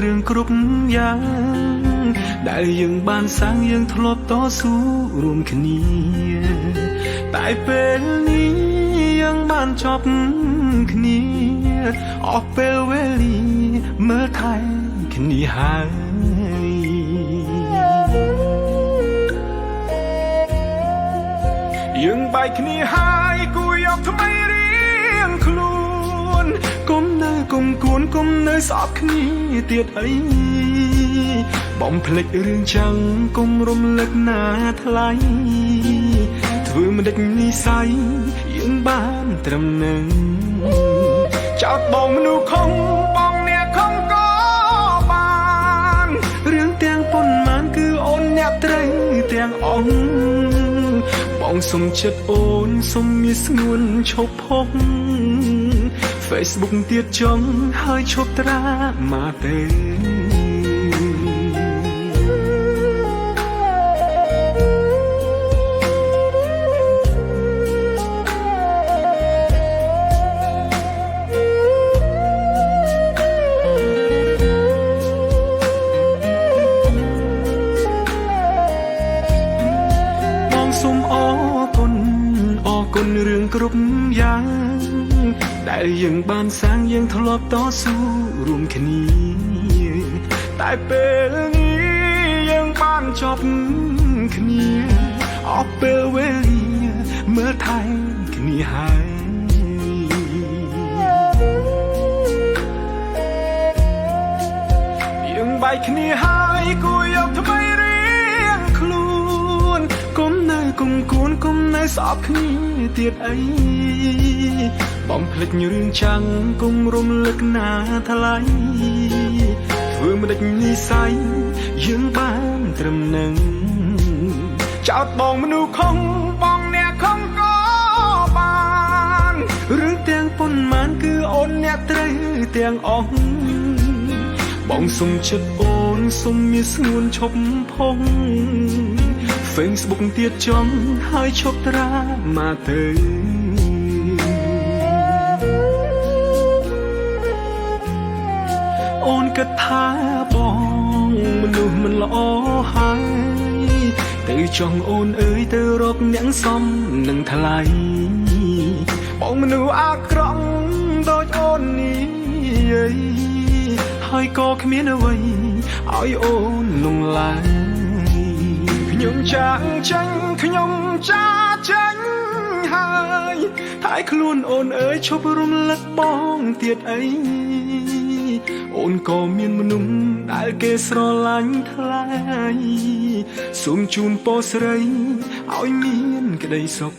រឿងគ្រប់យ៉ាងដែលយើងបានសាងយើងធ្លាប់តស៊ូរួមគ្នាតែពេលនេះយើងបានចប់គ្នាអស់ពេលវេលាមើលថែគ្នាហើយយើងបែកគ្នាហើយគួរយកថ្មីរៀងខ្លួនគុំនៅគុំគួនគុំនៅស្អប់គ្នាទៀតអីបំភ្លេចរឿងចឹងគុំរំលឹកណាថ្លៃធ្វើមិនដេចនិស័យយើងបានត្រឹមនឹងចោតបងមនុស្សខំបងអ្នកខំក៏បានរឿងទាំងប៉ុន្មានគឺអូនអ្នកត្រូវទាំងអង្គបងសុំចិត្តអូនសុំមានស្ងួនឈប់ផុស Facebook ទៀតចង់ហើយឈប់ត្រាមកទេសូមអរគុណរឿងគ្រប់យ៉ាងដែលយើងបានសាងយើងធ្លាប់តស៊ូរួមគ្នាតែពេលនេះយើងបានចប់គ្នាអស់ពេលវេលាមើលថែគ្នាហើយយើងបែកគ្នាហើយគួរយកថ្មីរៀងខ្លួនគុំនៅគុំគួនគុំនៅស្អប់គ្នាទៀតអីបំភ្លេចរឿងចាំងគុំរំលឹកណាថ្លៃធ្វើមិនដេចនិស័យយើងបានត្រឹមនឹងចោតបងមនុស្សខំបងអ្នកខំក៏បានរឿងទាំងប៉ុន្មានគឺអូនអ្នកត្រូវទាំងអស់បងសុំចិត្តអូនសុំមានស្ងួនឈប់ផុស Facebook ទៀតចង់ហើយឈប់ត្រាមកទៅអូនគិតថាបងមនុស្សមិនល្អហើយទៅចង់អូនអើយទៅរកអ្នកសមនឹងថ្លៃបងមនុស្សអាក្រក់ដូចអូននេះហើយក៏គ្មានអ្វីឲ្យអូនលងឡើយខ្ញុំចាក់ចាញ់ខ្ញុំចាចាញ់ហើយតែខ្លួនអូនអើយឈប់រំលឹកបងទៀតអីអូនក៏មានមនុស្សដែលគេស្រឡាញ់ថ្លៃសូមជូនពរស្រីឲ្យមានក្តីសុខ